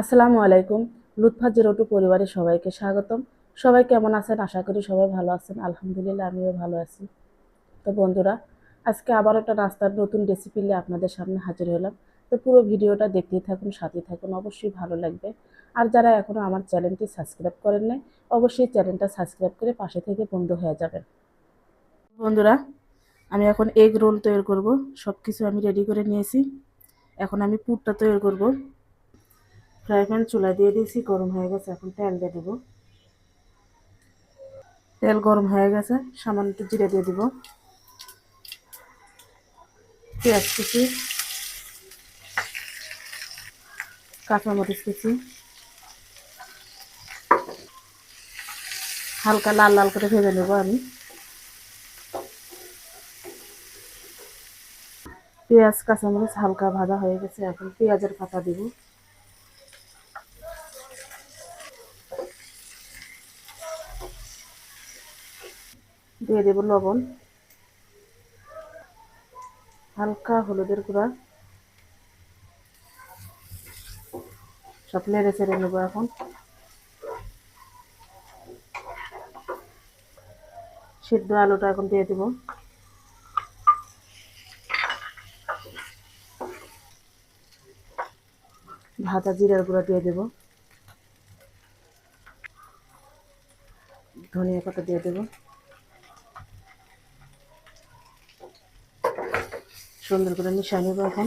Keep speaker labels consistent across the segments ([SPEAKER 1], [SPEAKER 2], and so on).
[SPEAKER 1] আসসালামু আলাইকুম। Lutfa zero two পরিবারের সবাইকে স্বাগতম। সবাই কেমন আছেন? আশা করি সবাই ভালো আছেন। আলহামদুলিল্লাহ, আমিও ভালো আছি। তো বন্ধুরা, আজকে আবার একটা নাস্তার নতুন রেসিপি নিয়ে আপনাদের সামনে হাজির হলাম। তো পুরো ভিডিওটা দেখতেই থাকুন, সাথে থাকুন, অবশ্যই ভালো লাগবে। আর যারা এখনও আমার চ্যানেলটি সাবস্ক্রাইব করেন নাই, অবশ্যই চ্যানেলটা সাবস্ক্রাইব করে পাশে থেকে বন্ধু হয়ে যাবেন। বন্ধুরা, আমি এখন এগ রোল তৈরি করব। সব কিছু আমি রেডি করে নিয়েছি। এখন আমি পুরটা তৈরি করব। ফ্রাই প্যান চুলা দিয়ে দিয়েছি, গরম হয়ে গেছে। এখন তেল দিয়ে দেবো। তেল গরম হয়ে গেছে, সামান্য একটু জিরে দিয়ে দিব, পেঁয়াজ কুচি, কাঁচামরিচ কুচি, হালকা লাল লাল করে ভেজে নেব আমি। পেঁয়াজ কাঁচামরিচ হালকা ভাজা হয়ে গেছে, এখন পেঁয়াজের পাতা দিব, দিয়ে দেব লবণ, হালকা হলুদের গুঁড়া, সব নেড়ে চেড়ে নেবো। এখন সিদ্ধ আলুটা এখন দিয়ে দেব, ভাজা জিরার গুঁড়া দিয়ে দেব, ধনিয়া পাতা দিয়ে দেব, সুন্দর করে মিশিয়ে নেব। এখন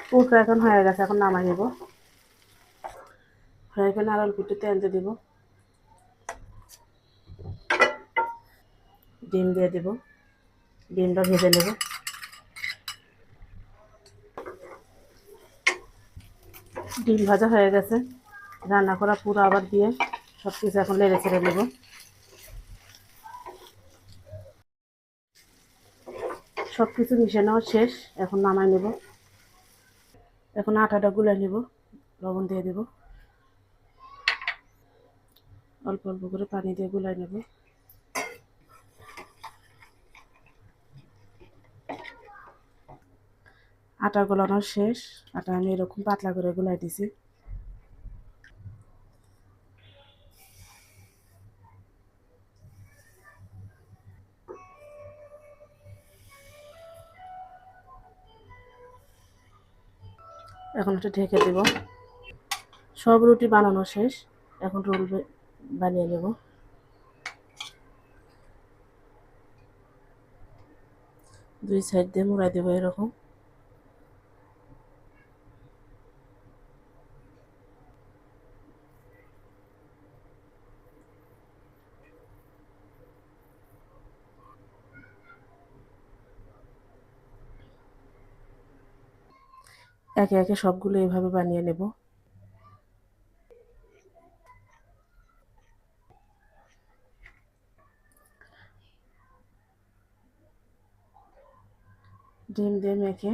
[SPEAKER 1] পুরটা এখন হয়ে গেছে, এখন নামাই নেব। ফ্রাই প্যানে আর অল্প একটু তেল দিয়ে দেব, ডিম দিয়ে দেব, ডিমটা ভেজে নেব। ডিম ভাজা হয়ে গেছে, রান্না করা পুরো আবার দিয়ে সব কিছু এখন নেড়ে ছেড়ে নেব। সব কিছু মিশিয়ে নেওয়া শেষ, এখন নামাই নেব। এখন আটাটা গুলে নেব, লবণ দিয়ে দেব, অল্প অল্প করে পানি দিয়ে গুলাই নেব। আটা গোলানো শেষ, আটা আমি এরকম পাতলা করে গুলাই দিছি। এখন একটু ঢেকে দেব। সব রুটি বানানো শেষ, এখন রোল বানিয়ে নেব। দুই সাইড দিয়ে মুড়াই দেবো এরকম। একে একে সবগুলো এইভাবে বানিয়ে নেব। ডিম দিয়ে মেখে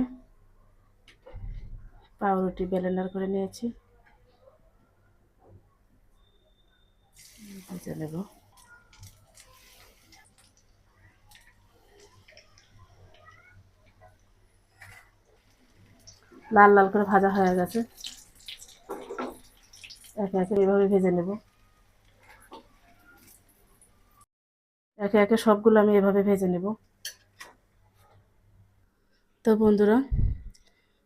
[SPEAKER 1] পাউরুটি বেলেনার করে নিয়েছি, ভেজে নেব। লাল লাল করে ভাজা হয়ে গেছে, একে একে এইভাবে ভেজে নেব। একে একে সবগুলো আমি এভাবে ভেজে নেব। তো বন্ধুরা,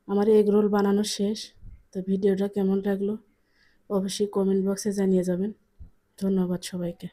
[SPEAKER 1] আমার এগ রোল বানানো শেষ। তো ভিডিওটা কেমন লাগলো অবশ্যই কমেন্ট বক্সে জানিয়ে যাবেন। ধন্যবাদ সবাইকে।